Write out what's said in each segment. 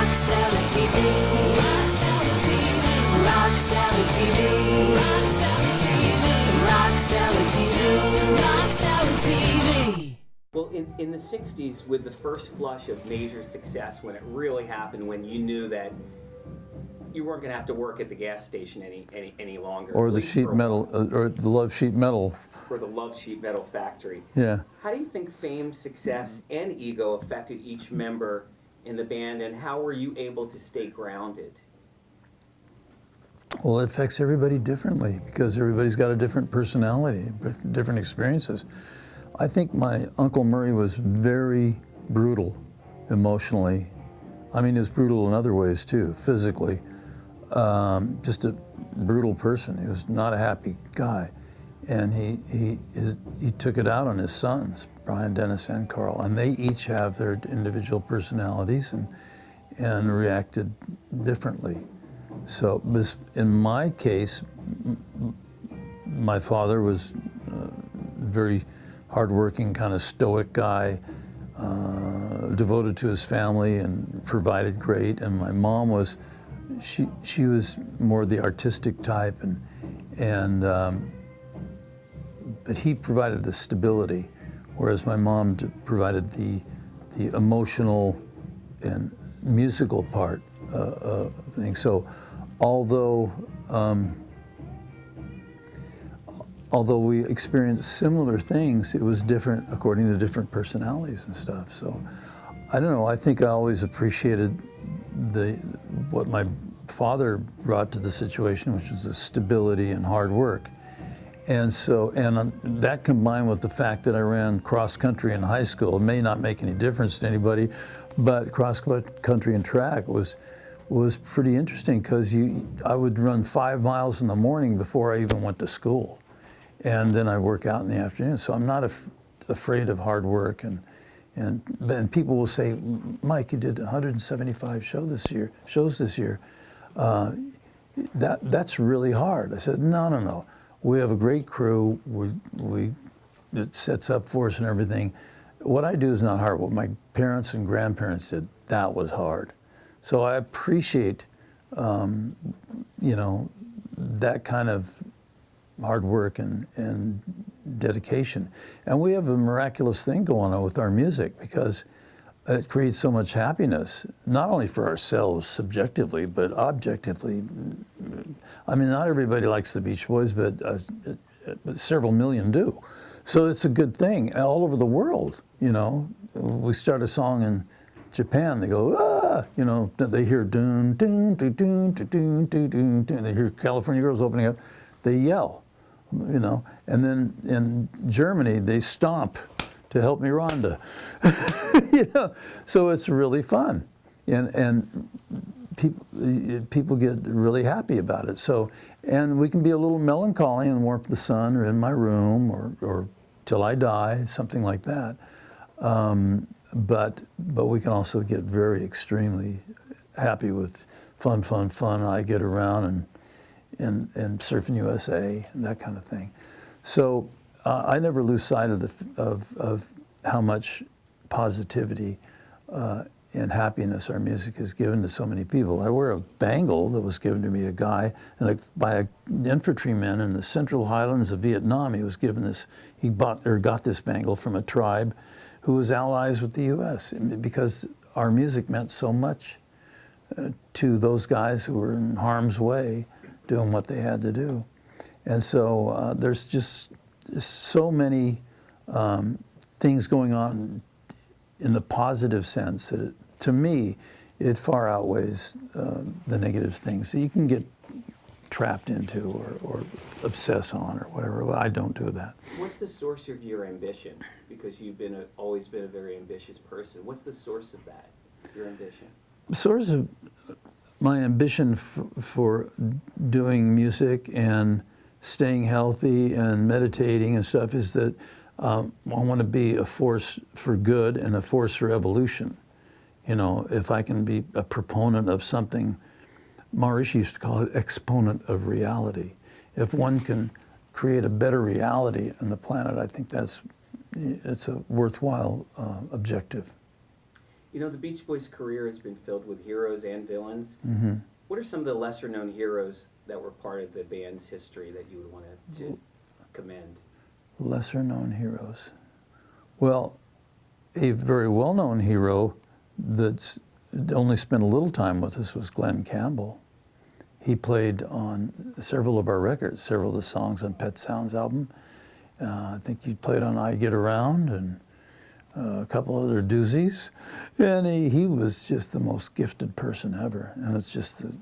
Roxella TV. Roxella TV. Roxella TV. Roxella TV. Roxella TV. Roxella TV. Well, in the 60s, with the first flush of major success, when it really happened, when you knew that you weren't going to have to work at the gas station any longer. Or the sheet metal, or the Love Sheet Metal. Or the Love Sheet Metal factory. Yeah. How do you think fame, success, and ego affected each member in the band, and how were you able to stay grounded? Well, it affects everybody differently because everybody's got a different personality, different experiences. I think my Uncle Murray was very brutal emotionally. I mean, he was brutal in other ways too, physically. Just a brutal person. He was not a happy guy. And he took it out on his sons, Brian, Dennis, and Carl. And they each have their individual personalities and reacted differently. So in my case, my father was a very hardworking, kind of stoic guy, devoted to his family and provided great. And my mom was, she was more the artistic type, but he provided the stability, whereas my mom provided the emotional and musical part of things. So although we experienced similar things, it was different according to different personalities and stuff. So I don't know, I think I always appreciated what my father brought to the situation, which was the stability and hard work. And so, that combined with the fact that I ran cross country in high school, it may not make any difference to anybody, but cross country and track was pretty interesting because I would run 5 miles in the morning before I even went to school. And then I work out in the afternoon. So I'm not afraid of hard work. And people will say, Mike, you did 175 shows this year. That's really hard. I said, no. We have a great crew. It sets up for us and everything. What I do is not hard. What my parents and grandparents did, that was hard. So I appreciate, that kind of hard work and dedication. And we have a miraculous thing going on with our music because it creates so much happiness, not only for ourselves subjectively, but objectively. I mean, not everybody likes the Beach Boys, but several million do. So it's a good thing all over the world, We start a song in Japan, they go, ah, they hear dun, dun, dun, dun, dun, dun, dun, dun, dun. They hear California Girls opening up, they yell, And then in Germany, they stomp to help me, Rhonda. So it's really fun, and people get really happy about it. So, and we can be a little melancholy in Warmth of the Sun or In My Room or Till I Die, something like that. But we can also get very extremely happy with fun. I Get Around and Surfing USA and that kind of thing. So I never lose sight of how much positivity and happiness our music has given to so many people. I wear a bangle that was given to me by an infantryman in the Central Highlands of Vietnam. He was given this. He got this bangle from a tribe who was allies with the U.S. because our music meant so much to those guys who were in harm's way doing what they had to do. And so there's just so many things going on in the positive sense that, to me, it far outweighs the negative things that you can get trapped into or obsess on or whatever. Well, I don't do that. What's the source of your ambition? Because you've always been a very ambitious person. What's the source of that, your ambition? The source of my ambition for doing music and staying healthy and meditating and stuff is that I want to be a force for good and a force for evolution. If I can be a proponent of something, Maharishi used to call it exponent of reality. If one can create a better reality on the planet, I think it's a worthwhile objective. You know, the Beach Boys' career has been filled with heroes and villains. Mm-hmm. What are some of the lesser-known heroes that were part of the band's history that you would want to commend? Lesser-known heroes. Well, a very well-known hero that's only spent a little time with us was Glenn Campbell. He played on several of our records, several of the songs on Pet Sounds album. I think he played on I Get Around and a couple other doozies. And he was just the most gifted person ever. And it's just a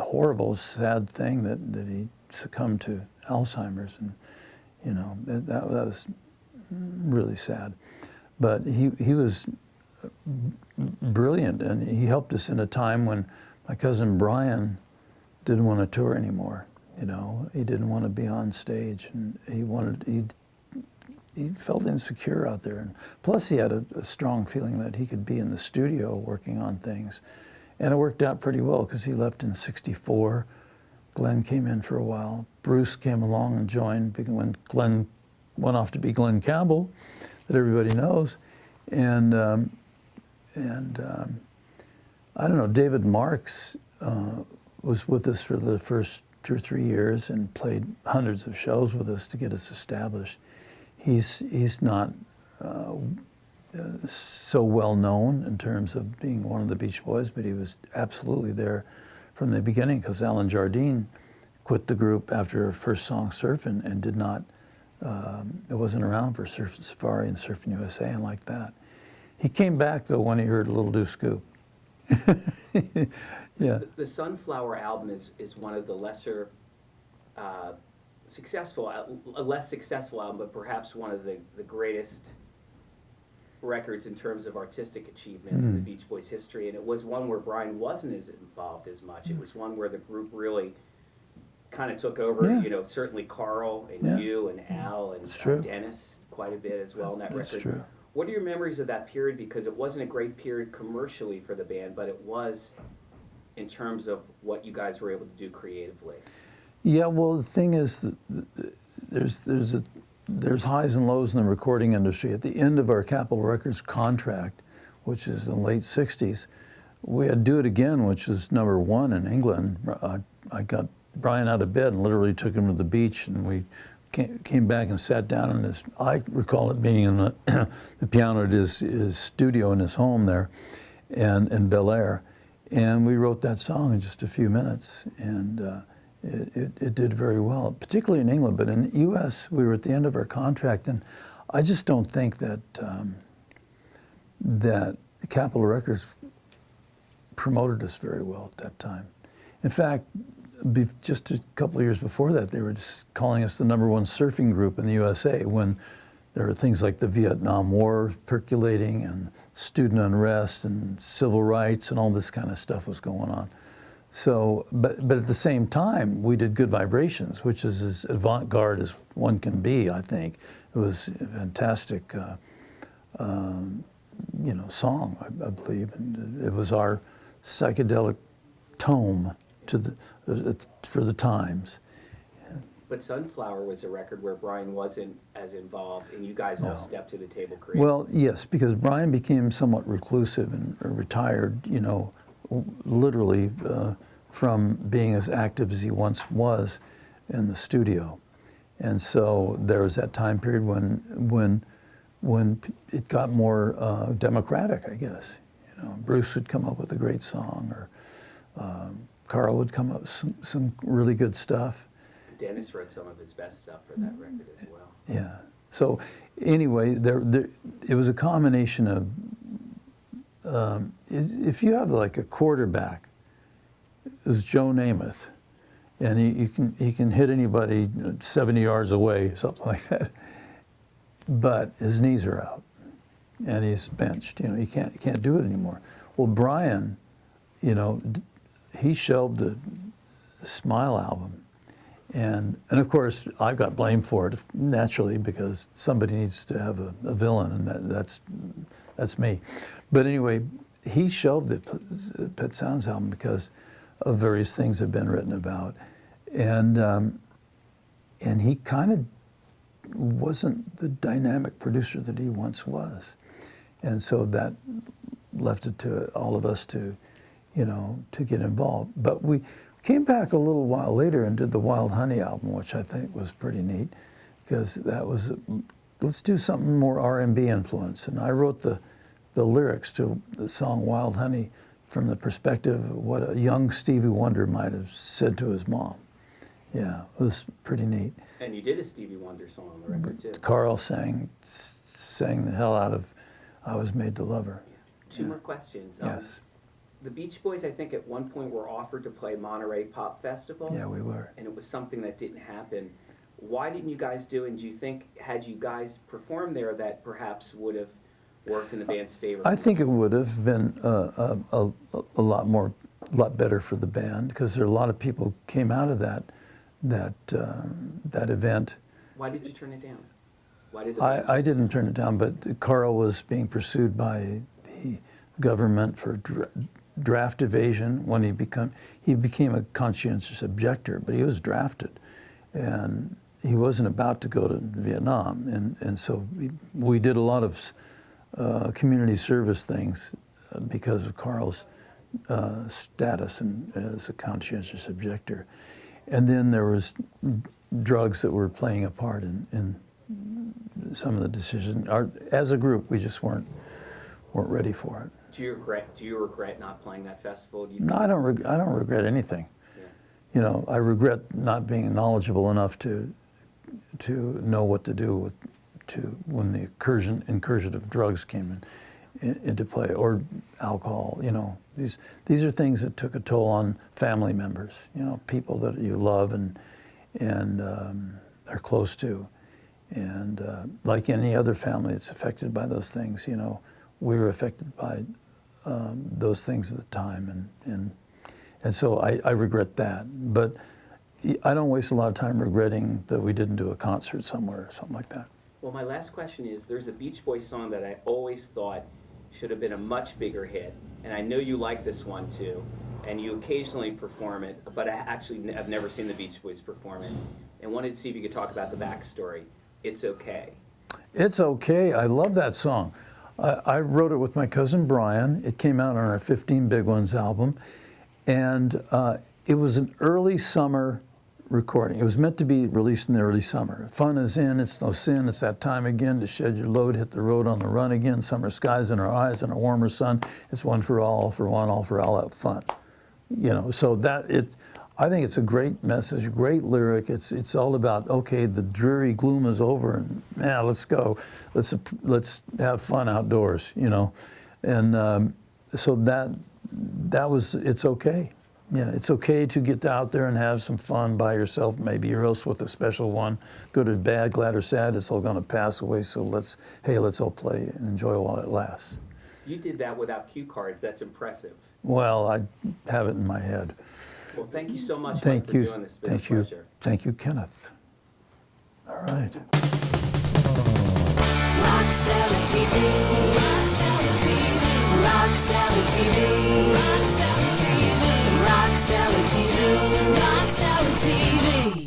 horrible, sad thing that he succumbed to Alzheimer's. And, you know, that was really sad. But he was brilliant, and he helped us in a time when my cousin Brian didn't want to tour anymore. You know, he didn't want to be on stage, and he felt insecure out there. And plus, he had a strong feeling that he could be in the studio working on things, and it worked out pretty well because he left in '64. Glenn came in for a while. Bruce came along and joined when Glenn went off to be Glenn Campbell, that everybody knows, and I don't know. David Marks was with us for the first 2 or 3 years and played hundreds of shows with us to get us established. He's not so well known in terms of being one of the Beach Boys, but he was absolutely there from the beginning because Alan Jardine quit the group after her first song, Surfin', and did not, it wasn't around for Surfin' Safari and Surfin' USA and like that. He came back though when he heard Little Deuce Scoop. Yeah. The Sunflower album is one of the lesser successful, a less successful album, but perhaps one of the greatest records in terms of artistic achievements in the Beach Boys' history. And it was one where Brian wasn't as involved as much. It was one where the group really kind of took over. Yeah. You know, certainly Carl and you and Al and Dennis quite a bit as well in that That's record. true. What are your memories of that period? Because it wasn't a great period commercially for the band, but it was in terms of what you guys were able to do creatively. Yeah, well, the thing is, that there's highs and lows in the recording industry. At the end of our Capitol Records contract, which is in the late '60s, we had Do It Again, which is #1 in England. I got Brian out of bed and literally took him to the beach, and we came back and sat down in his, I recall it being in the piano at his studio in his home there in Bel Air. And we wrote that song in just a few minutes, and it did very well, particularly in England. But in the U.S., we were at the end of our contract, and I just don't think that that Capitol Records promoted us very well at that time. In fact, just a couple of years before that, they were just calling us the #1 surfing group in the USA when there were things like the Vietnam War percolating and student unrest and civil rights and all this kind of stuff was going on. So, but at the same time, we did Good Vibrations, which is as avant-garde as one can be, I think. It was a fantastic, song, I believe. And it was our psychedelic tome for the times. But Sunflower was a record where Brian wasn't as involved, and you guys all stepped to the table creatively. Well, yes, because Brian became somewhat reclusive and retired, literally from being as active as he once was in the studio. And so there was that time period when it got more democratic, I guess. Bruce would come up with a great song, or Carl would come up with some really good stuff. Dennis wrote some of his best stuff for that record as well. Yeah. So anyway, it was a combination of, if you have like a quarterback, it was Joe Namath, and he can hit anybody 70 yards away, something like that. But his knees are out, and he's benched. He can't do it anymore. Well, Brian, he shelved the Smile album. And of course, I got blamed for it, naturally, because somebody needs to have a villain, and that's me. But anyway, he shelved the Pet Sounds album because of various things that have been written about. And he kind of wasn't the dynamic producer that he once was. And so that left it to all of us to, to get involved. But we came back a little while later and did the Wild Honey album, which I think was pretty neat, because that was, let's do something more R&B influence. And I wrote the lyrics to the song Wild Honey from the perspective of what a young Stevie Wonder might have said to his mom. Yeah, it was pretty neat. And you did a Stevie Wonder song on the record, too. Carl sang the hell out of I Was Made to Love Her. Yeah. Two more questions. Yes. The Beach Boys, I think, at one point were offered to play Monterey Pop Festival. Yeah, we were. And it was something that didn't happen. Why didn't you guys do it? And do you think, had you guys performed there, that perhaps would have worked in the band's favor? I think it would have been a lot better for the band, because there are a lot of people came out of that event. Why did you turn it down? Why did I didn't turn it down, but Carl was being pursued by the government for draft evasion when he became a conscientious objector, but he was drafted, and he wasn't about to go to Vietnam, and so we did a lot of community service things because of Carl's status as a conscientious objector. And then there was drugs that were playing a part in some of the decisions. As a group, we just weren't ready for it. Do you regret not playing that festival? No, I don't regret anything. Yeah. I regret not being knowledgeable enough to know what to do when the incursion of drugs came into play, or alcohol. These are things that took a toll on family members. People that you love and are close to, and like any other family that's affected by those things. We were affected by those things at the time, and so I regret that. But I don't waste a lot of time regretting that we didn't do a concert somewhere or something like that. Well, my last question is, there's a Beach Boys song that I always thought should have been a much bigger hit, and I know you like this one too, and you occasionally perform it, but I've never seen the Beach Boys perform it, and wanted to see if you could talk about the backstory. It's Okay. It's Okay. I love that song. I wrote it with my cousin Brian. It came out on our 15 Big Ones album, and it was an early summer recording. It was meant to be released in the early summer. Fun is in, it's no sin, it's that time again to shed your load, hit the road on the run again, summer skies in our eyes and a warmer sun. It's one for all for one, all for all, out fun. So I think it's a great message, great lyric. It's all about, okay, the dreary gloom is over, and let's go. Let's have fun outdoors, And so that was, it's okay. Yeah, it's okay to get out there and have some fun by yourself, maybe or else with a special one. Good or bad, glad or sad, it's all going to pass away. So let's all play and enjoy while it lasts. You did that without cue cards. That's impressive. Well, I have it in my head. Well, thank you so much, Thank Mike, you. for doing this. It's been a Thank you. pleasure. Thank you, Kenneth. All right. Rock Salad TV. Rock Salad TV. Rock Salad TV. Rock Salad TV. Rock Salad TV. Rock Salad TV.